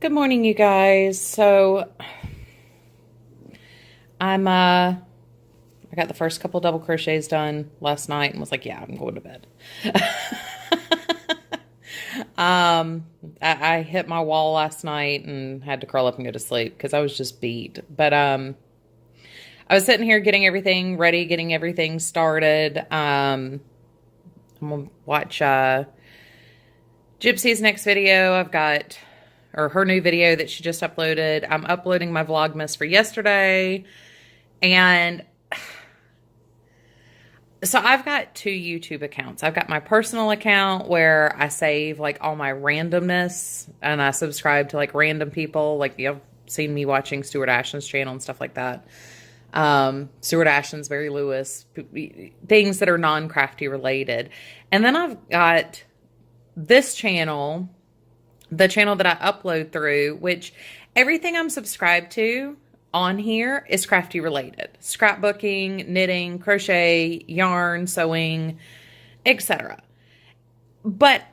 Good morning, you guys. So I got the first couple double crochets done last night and was like, yeah, I'm going to bed. I hit my wall last night and had to curl up and go to sleep because I was just beat. But I was sitting here getting everything ready, getting everything started. I'm gonna watch Gypsy's next video. Or her new video that she just uploaded. I'm uploading my Vlogmas for yesterday. And so I've got two YouTube accounts. I've got my personal account where I save like all my randomness and I subscribe to like random people. Like you've seen me watching Stuart Ashton's channel and stuff like that. Stuart Ashton's, Barry Lewis, things that are non-crafty related. And then I've got this channel, the channel that I upload through, which everything I'm subscribed to on here is crafty related. Scrapbooking, knitting, crochet, yarn, sewing, etc. But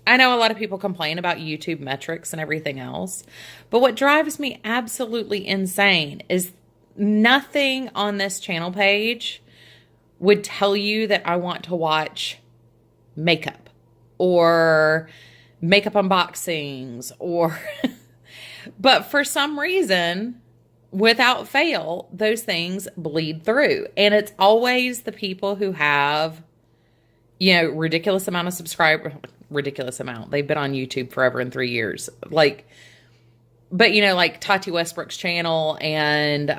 I know a lot of people complain about YouTube metrics and everything else. But what drives me absolutely insane is nothing on this channel page would tell you that I want to watch makeup or makeup unboxings or but for some reason, without fail, those things bleed through. And it's always the people who have, ridiculous amount of subscribers, ridiculous amount. They've been on YouTube forever and 3 years. Like Tati Westbrook's channel and,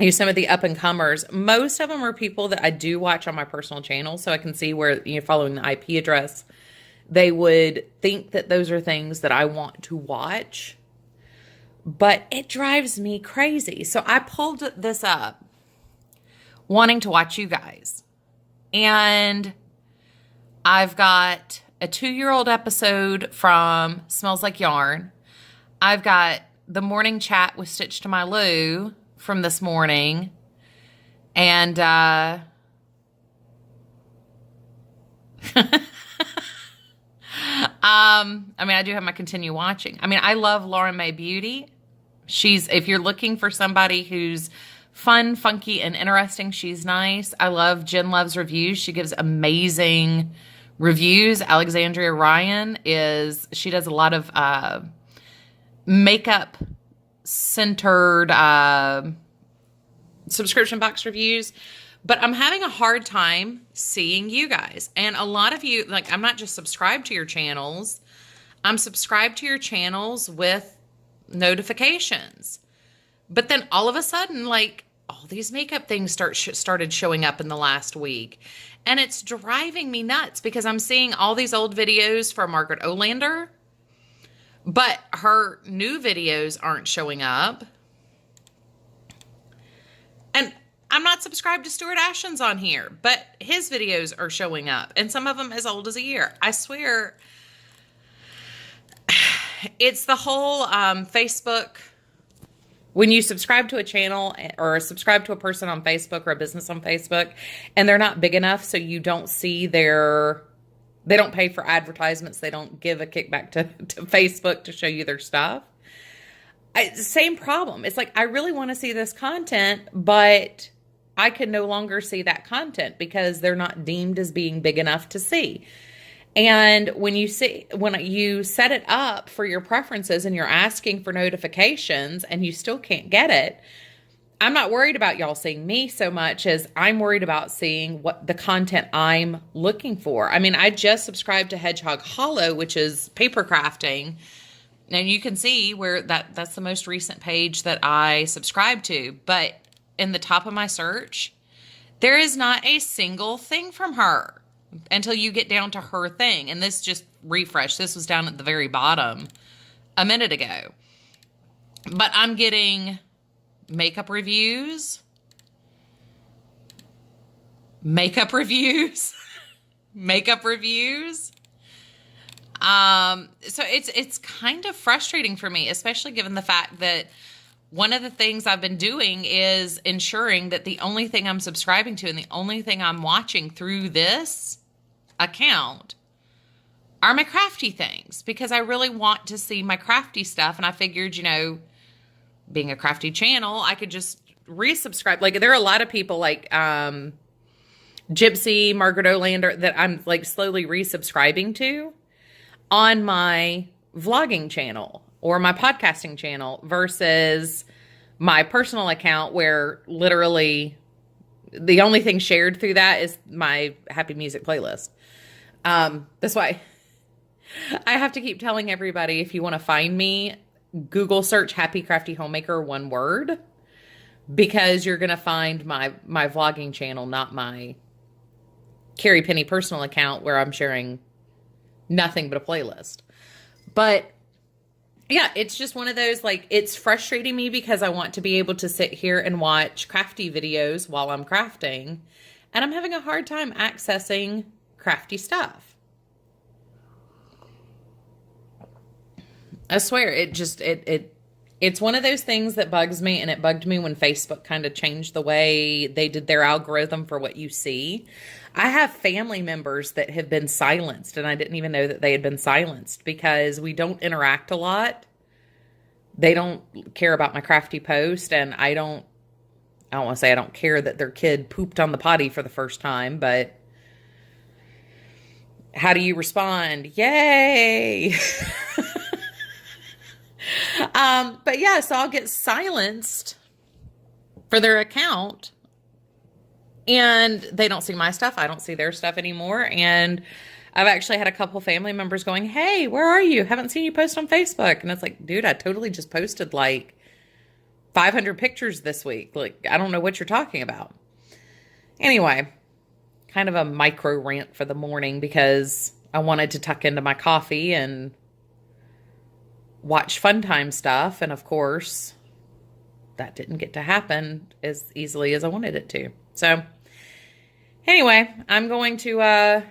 some of the up and comers. Most of them are people that I do watch on my personal channel. So I can see where, following the IP address, they would think that those are things that I want to watch, but it drives me crazy. So I pulled this up wanting to watch you guys. And I've got a 2-year-old episode from Smells Like Yarn. I've got the morning chat with Stitch to My Lou from this morning. And, I do have my continue watching. I love Lauren Mae Beauty. If you're looking for somebody who's fun, funky, and interesting, she's nice. I love Jen Loves Reviews. She gives amazing reviews. Alexandria Ryan she does a lot of makeup centered subscription box reviews. But I'm having a hard time seeing you guys. And a lot of you, I'm not just subscribed to your channels. I'm subscribed to your channels with notifications. But then all of a sudden, all these makeup things started showing up in the last week. And it's driving me nuts because I'm seeing all these old videos from Margaret Olander. But her new videos aren't showing up. And I'm not subscribed to Stuart Ashton's on here, but his videos are showing up, and some of them as old as a year. I swear, it's the whole Facebook. When you subscribe to a channel or subscribe to a person on Facebook or a business on Facebook, and they're not big enough, so you don't see they don't pay for advertisements. They don't give a kickback to Facebook to show you their stuff. Same problem. It's I really want to see this content, but I can no longer see that content because they're not deemed as being big enough to see. And when you set it up for your preferences and you're asking for notifications and you still can't get it, I'm not worried about y'all seeing me so much as I'm worried about seeing what the content I'm looking for. I just subscribed to Hedgehog Hollow, which is paper crafting. And you can see where that's the most recent page that I subscribe to. But in the top of my search, there is not a single thing from her until you get down to her thing. And this just refreshed. This was down at the very bottom a minute ago. But I'm getting makeup reviews, makeup reviews. So it's kind of frustrating for me, especially given the fact that one of the things I've been doing is ensuring that the only thing I'm subscribing to and the only thing I'm watching through this account are my crafty things, because I really want to see my crafty stuff. And I figured, being a crafty channel, I could just resubscribe. Like, there are a lot of people like Gypsy, Margaret Olander that I'm like slowly resubscribing to on my vlogging channel or my podcasting channel versus my personal account, where literally the only thing shared through that is my happy music playlist. That's why I have to keep telling everybody, if you want to find me, Google search Happy Crafty Homemaker, one word, because you're going to find my vlogging channel, not my Carrie Penny personal account where I'm sharing nothing but a playlist. But yeah, it's just one of those, like, it's frustrating me because I want to be able to sit here and watch crafty videos while I'm crafting, and I'm having a hard time accessing crafty stuff. I swear, it's one of those things that bugs me, and it bugged me when Facebook kind of changed the way they did their algorithm for what you see. I have family members that have been silenced, and I didn't even know that they had been silenced because we don't interact a lot. They don't care about my crafty post, and I don't want to say I don't care that their kid pooped on the potty for the first time, but how do you respond? Yay! But yeah, so I'll get silenced for their account, and they don't see my stuff. I don't see their stuff anymore. And I've actually had a couple family members going, "Hey, where are you? Haven't seen you post on Facebook." And it's like, dude, I totally just posted like 500 pictures this week. Like, I don't know what you're talking about. Anyway, kind of a micro rant for the morning because I wanted to tuck into my coffee and watch fun time stuff. And of course, that didn't get to happen as easily as I wanted it to. So anyway, I'm going to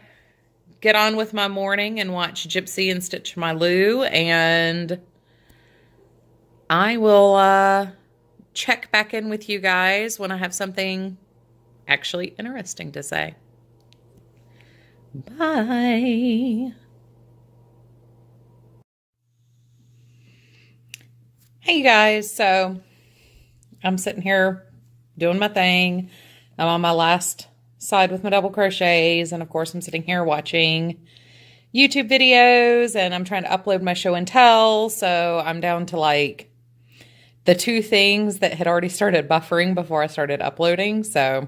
get on with my morning and watch Gypsy and stitch my Lou, and I will check back in with you guys when I have something actually interesting to say. Bye. Hey you guys, so I'm sitting here doing my thing. I'm on my last side with my double crochets, and of course I'm sitting here watching YouTube videos, and I'm trying to upload my show and tell, so I'm down to like the 2 things that had already started buffering before I started uploading. So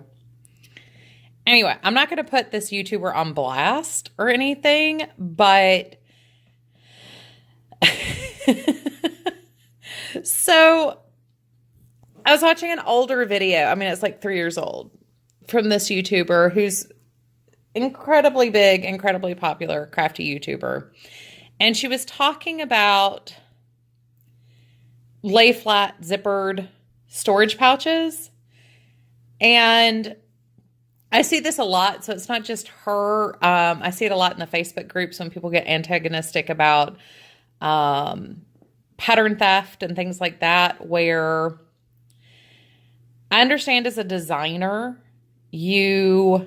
anyway, I'm not going to put this YouTuber on blast or anything, but so I was watching an older video. I mean, it's like 3 years old, from this YouTuber who's incredibly big, incredibly popular crafty YouTuber. And she was talking about lay flat zippered storage pouches. And I see this a lot. So it's not just her. I see it a lot in the Facebook groups when people get antagonistic about pattern theft and things like that, where I understand as a designer, you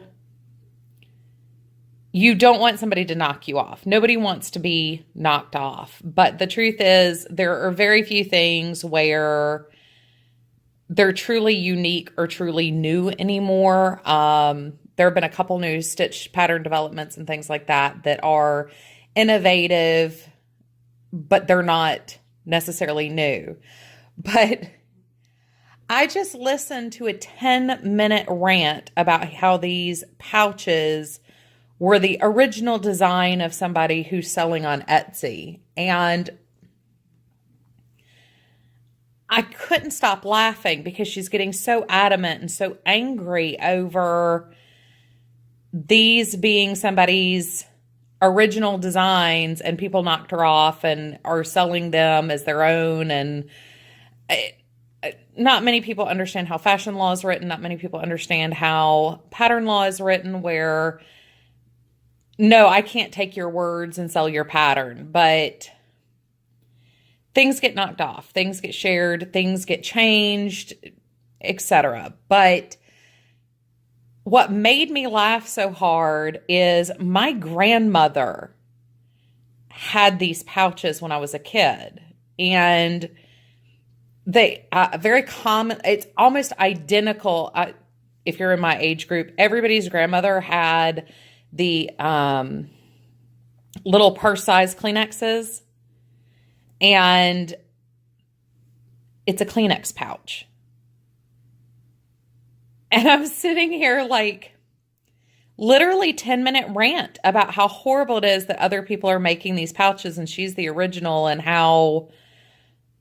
don't want somebody to knock you off. Nobody wants to be knocked off. But the truth is, there are very few things where they're truly unique or truly new anymore. There have been a couple new stitch pattern developments and things like that that are innovative, but they're not necessarily new. But I just listened to a 10-minute rant about how these pouches were the original design of somebody who's selling on Etsy. And I couldn't stop laughing because she's getting so adamant and so angry over these being somebody's original designs, and people knocked her off and are selling them as their own. And not many people understand how fashion law is written. Not many people understand how pattern law is written, where no, I can't take your words and sell your pattern, but things get knocked off, things get shared, things get changed, etc. But what made me laugh so hard is my grandmother had these pouches when I was a kid. And they, very common, it's almost identical. If you're in my age group, everybody's grandmother had the little purse-sized Kleenexes. And it's a Kleenex pouch. And I'm sitting here like literally 10-minute rant about how horrible it is that other people are making these pouches and she's the original, and how,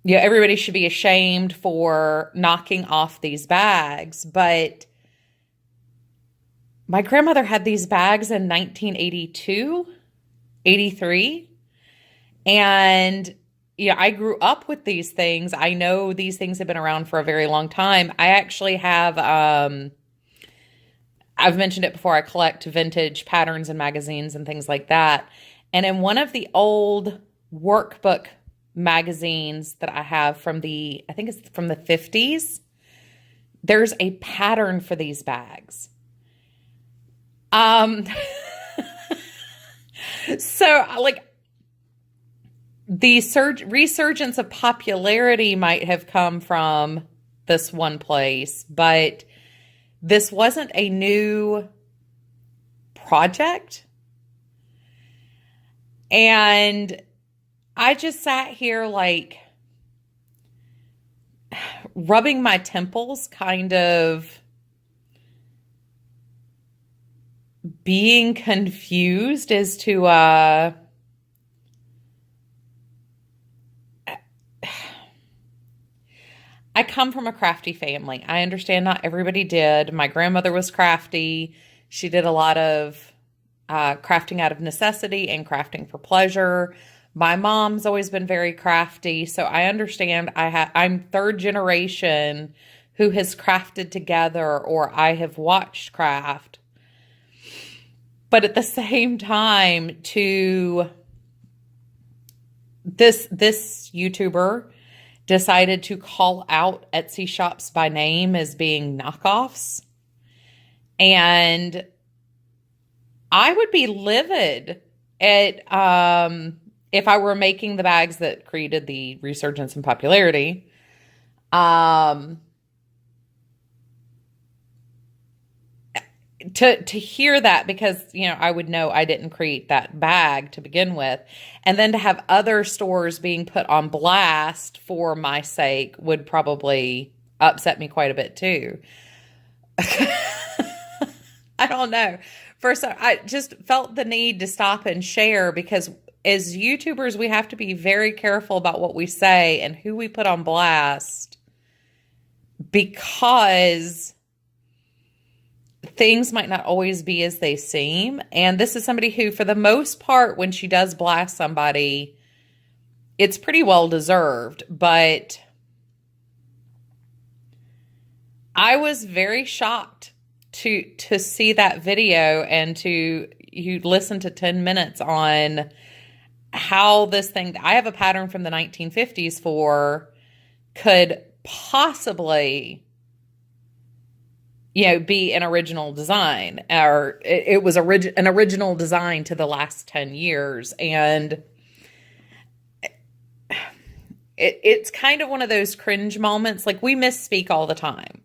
you know, everybody should be ashamed for knocking off these bags. But my grandmother had these bags in 1982, 83. And yeah, I grew up with these things. I know these things have been around for a very long time. I actually have, I've mentioned it before, I collect vintage patterns and magazines and things like that. And in one of the old workbook magazines that I have from I think it's from the 50s, there's a pattern for these bags. So like, the resurgence of popularity might have come from this one place, but this wasn't a new project. And I just sat here like rubbing my temples, kind of being confused as to I come from a crafty family. I understand not everybody did. My grandmother was crafty. She did a lot of crafting out of necessity and crafting for pleasure. My mom's always been very crafty. So I understand. I'm third generation who has crafted together, or I have watched craft. But at the same time, this YouTuber decided to call out Etsy shops by name as being knockoffs. And I would be livid at if I were making the bags that created the resurgence in popularity. To hear that, because, you know, I would know I didn't create that bag to begin with. And then to have other stores being put on blast for my sake would probably upset me quite a bit too. I don't know. First, I just felt the need to stop and share, because as YouTubers, we have to be very careful about what we say and who we put on blast, because things might not always be as they seem. And this is somebody who, for the most part, when she does blast somebody, it's pretty well deserved. But I was very shocked to see that video and you listen to 10 minutes on how this thing I have a pattern from the 1950s for could possibly, you know, be an original design, or it was an original design to the last 10 years. And it's kind of one of those cringe moments. Like, we misspeak all the time.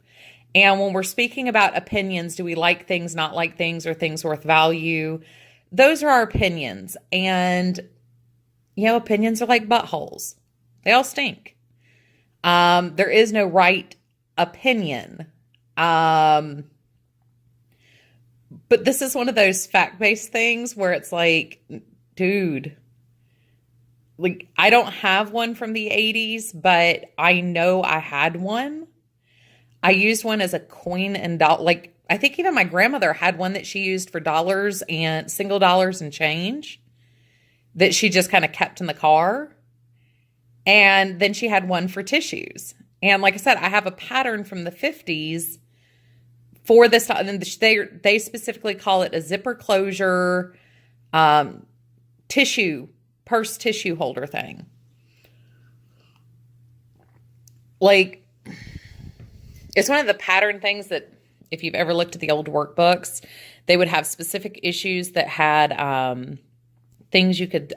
And when we're speaking about opinions, do we like things, not like things, or things worth value? Those are our opinions. And, you know, opinions are like buttholes. They all stink. There is no right opinion. But this is one of those fact-based things where it's like, dude, like, I don't have one from the 80s, but I know I had one. I used one as a coin and like, I think even my grandmother had one that she used for dollars and single dollars and change that she just kind of kept in the car. And then she had one for tissues. And like I said, I have a pattern from the 50s for this. And they specifically call it a zipper closure, purse tissue holder thing. Like, it's one of the pattern things that, if you've ever looked at the old workbooks, they would have specific issues that had things you could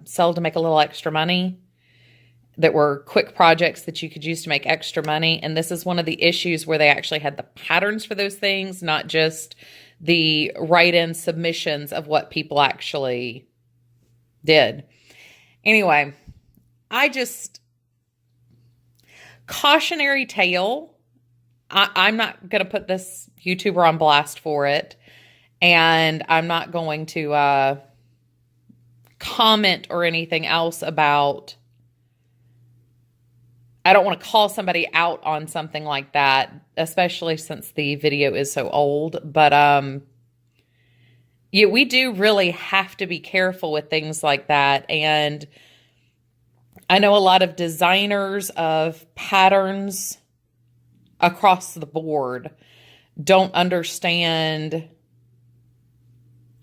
sell to make a little extra money that were quick projects that you could use to make extra money. And this is one of the issues where they actually had the patterns for those things, not just the write-in submissions of what people actually did. Anyway, cautionary tale. I'm not going to put this YouTuber on blast for it. And I'm not going to comment or anything else about, I don't want to call somebody out on something like that, especially since the video is so old. But yeah, we do really have to be careful with things like that. And I know a lot of designers of patterns across the board don't understand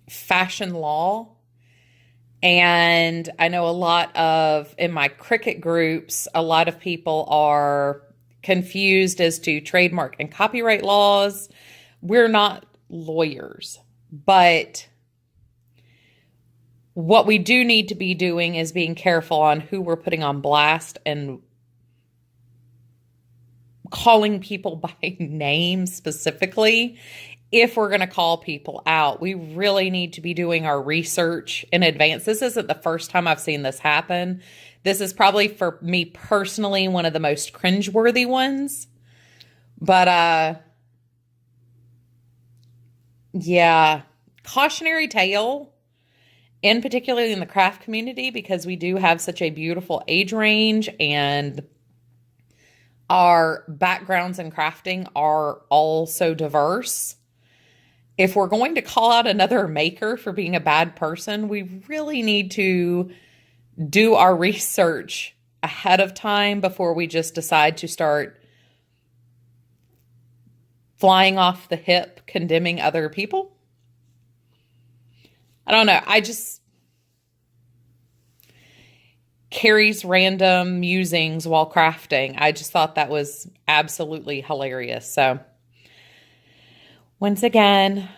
fashion law. And I know in my Cricut groups, a lot of people are confused as to trademark and copyright laws. We're not lawyers, but what we do need to be doing is being careful on who we're putting on blast and calling people by name specifically. If we're going to call people out, we really need to be doing our research in advance. This isn't the first time I've seen this happen. This is probably, for me personally, one of the most cringeworthy ones. But, yeah, cautionary tale, in particularly in the craft community, because we do have such a beautiful age range and our backgrounds in crafting are all so diverse. If we're going to call out another maker for being a bad person, we really need to do our research ahead of time before we just decide to start flying off the hip, condemning other people. I don't know. Carrie's random musings while crafting, I just thought that was absolutely hilarious. So once again,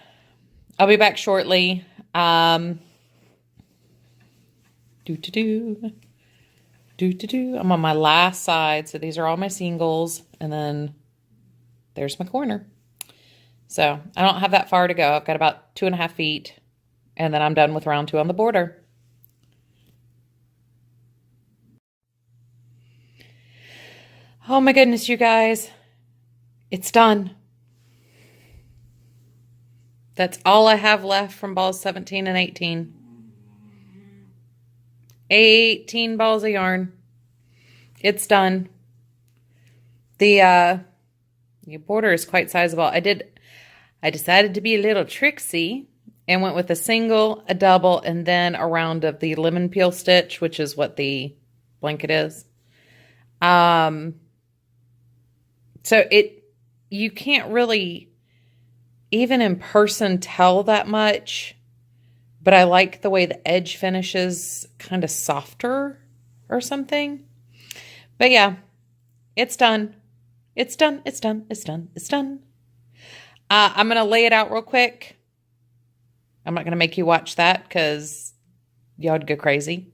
I'll be back shortly. I'm on my last side. So these are all my singles. And then there's my corner. So I don't have that far to go. I've got about 2.5 feet. And then I'm done with round 2 on the border. Oh my goodness, you guys. It's done. That's all I have left from balls 17 and 18. 18 balls of yarn. It's done. The border is quite sizable. I decided to be a little tricksy and went with a single, a double, and then a round of the lemon peel stitch, which is what the blanket is. So you can't really, even in person, tell that much, but I like the way the edge finishes kind of softer or something. But yeah, it's done. It's done. It's done. It's done. It's done. I'm going to lay it out real quick. I'm not going to make you watch that because y'all would go crazy.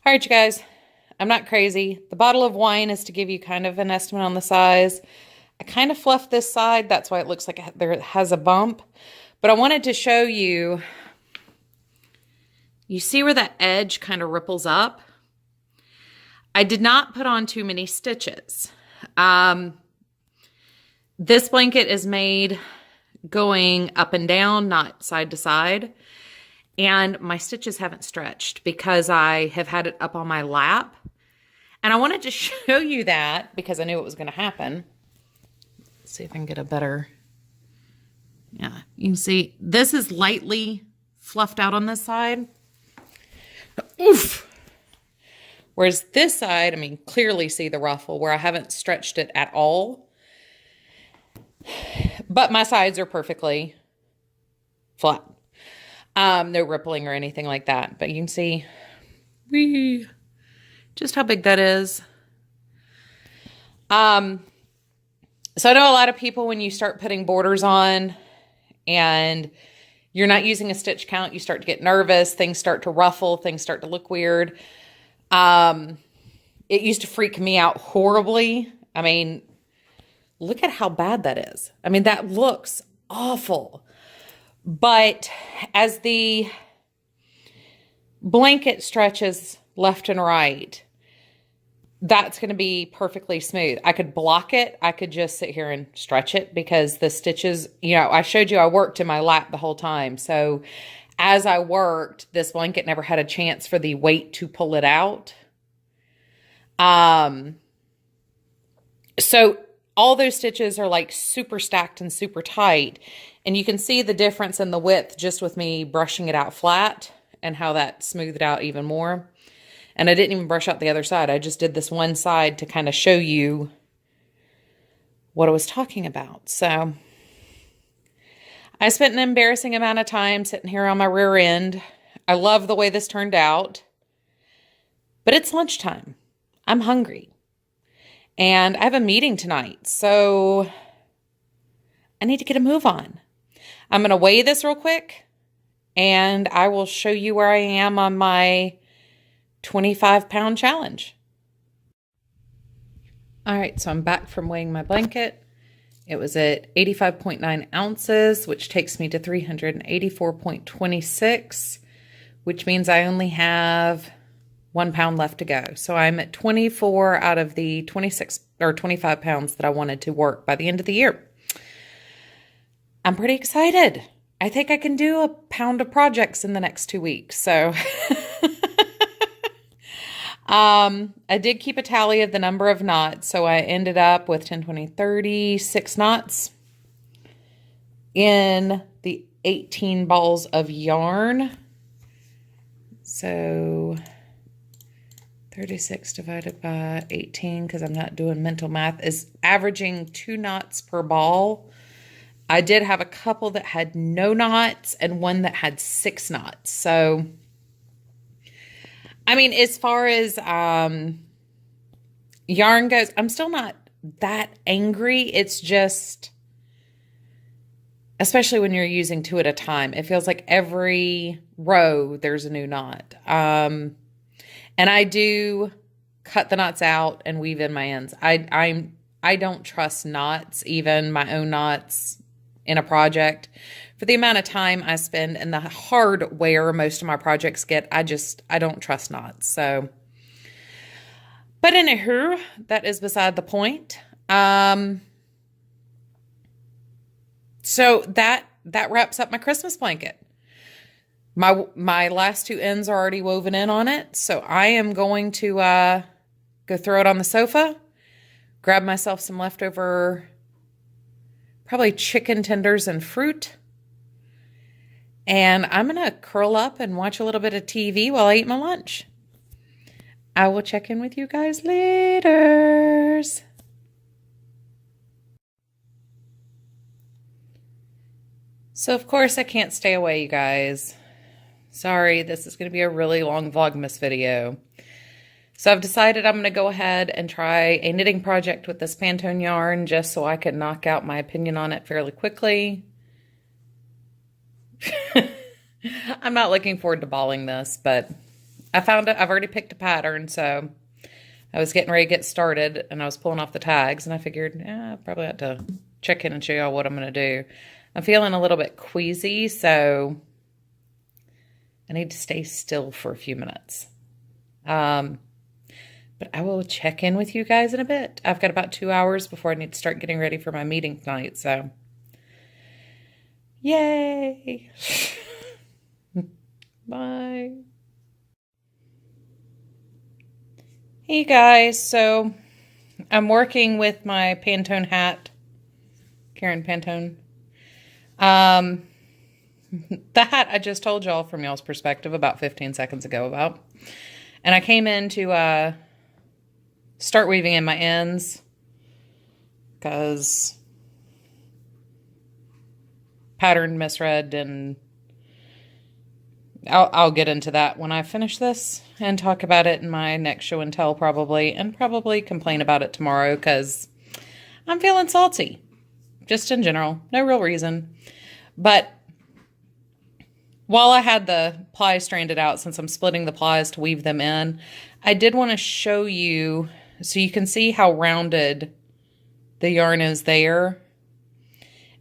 All right, you guys, I'm not crazy. The bottle of wine is to give you kind of an estimate on the size. I kind of fluffed this side. That's why it looks like there has a bump. But I wanted to show you, you see where that edge kind of ripples up? I did not put on too many stitches. This blanket is made going up and down, not side to side. And my stitches haven't stretched because I have had it up on my lap. And I wanted to show you that because I knew it was going to happen. Let's see if I can get a better... Yeah, you can see this is lightly fluffed out on this side. Oof! Whereas this side, I mean, clearly see the ruffle where I haven't stretched it at all. But my sides are perfectly flat. No rippling or anything like that. But you can see just how big that is. So I know a lot of people, when you start putting borders on and you're not using a stitch count, you start to get nervous, things start to ruffle, things start to look weird. It used to freak me out horribly. I mean, look at how bad that is. I mean, that looks awful. But as the blanket stretches left and right, that's going to be perfectly smooth. I could block it. I could just sit here and stretch it because the stitches, you know, I showed you I worked in my lap the whole time. So as I worked, this blanket never had a chance for the weight to pull it out. So all those stitches are like super stacked and super tight. And you can see the difference in the width just with me brushing it out flat and how that smoothed it out even more. And I didn't even brush out the other side. I just did this one side to kind of show you what I was talking about. So I spent an embarrassing amount of time sitting here on my rear end. I love the way this turned out, but it's lunchtime. I'm hungry and I have a meeting tonight. So I need to get a move on. I'm going to weigh this real quick and I will show you where I am on my 25-pound challenge. All right, so I'm back from weighing my blanket. It was at 85.9 ounces, which takes me to 384.26, which means I only have 1 pound left to go. So I'm at 24 out of the 26 or 25 pounds that I wanted to work by the end of the year. I'm pretty excited. I think I can do a pound of projects in the next 2 weeks. So I did keep a tally of the number of knots. So I ended up with 10, 20, 36 knots in the 18 balls of yarn. So 36 divided by 18, because I'm not doing mental math, is averaging 2 knots per ball. I did have a couple that had no knots and one that had 6 knots. So I mean, as far as yarn goes, I'm still not that angry. It's just, especially when you're using 2 at a time, it feels like every row there's a new knot. And I do cut the knots out and weave in my ends. I don't trust knots, even my own knots in a project. For the amount of time I spend and the hardware most of my projects get, I don't trust knots. So, but anywho, that is beside the point. So that wraps up my Christmas blanket. My last 2 ends are already woven in on it. So I am going to go throw it on the sofa, grab myself some leftover, probably chicken tenders and fruit. And I'm going to curl up and watch a little bit of TV while I eat my lunch. I will check in with you guys later. So, of course, I can't stay away, you guys. Sorry, this is going to be a really long Vlogmas video. So I've decided I'm going to go ahead and try a knitting project with this Pantone yarn just so I can knock out my opinion on it fairly quickly. I'm not looking forward to balling this, but I found it. I've already picked a pattern, so I was getting ready to get started, and I was pulling off the tags, and I figured, I probably have to check in and show y'all what I'm going to do. I'm feeling a little bit queasy, so I need to stay still for a few minutes. But I will check in with you guys in a bit. I've got about 2 hours before I need to start getting ready for my meeting tonight, so yay! Bye. Hey guys, so I'm working with my Pantone hat, Karen Pantone. The hat I just told y'all from y'all's perspective about 15 seconds ago about. And I came in to start weaving in my ends because pattern misread, and I'll get into that when I finish this and talk about it in my next show and tell probably, and probably complain about it tomorrow because I'm feeling salty, just in general, no real reason. But while I had the plies stranded out, since I'm splitting the plies to weave them in, I did want to show you so you can see how rounded the yarn is there.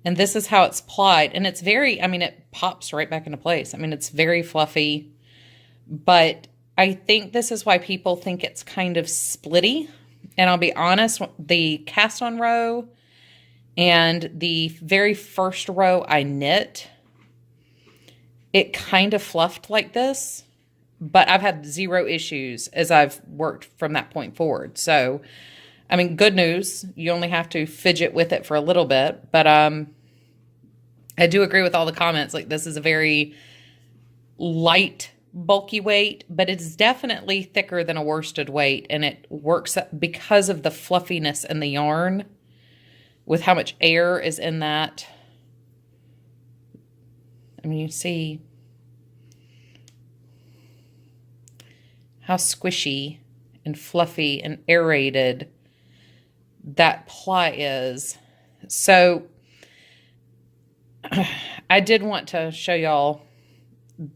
And this is how it's plied. And it's very, I mean, it pops right back into place. I mean, it's very fluffy. But I think this is why people think it's kind of splitty. And I'll be honest, the cast on row and the very first row I knit, it kind of fluffed like this. But I've had zero issues as I've worked from that point forward. So, I mean, good news. You only have to fidget with it for a little bit. But I do agree with all the comments. Like, this is a very light, bulky weight, but it's definitely thicker than a worsted weight. And it works because of the fluffiness in the yarn with how much air is in that. I mean, you see how squishy and fluffy and aerated that ply is. So I did want to show y'all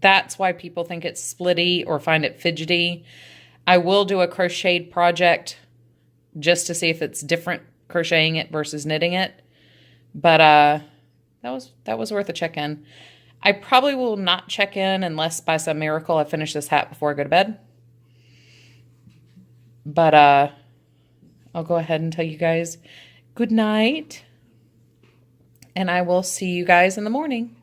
that's why people think it's splitty or find it fidgety. I will do a crocheted project just to see if it's different crocheting it versus knitting it. But that was worth a check-in. I probably will not check in unless by some miracle I finish this hat before I go to bed. But I'll go ahead and tell you guys good night. And I will see you guys in the morning.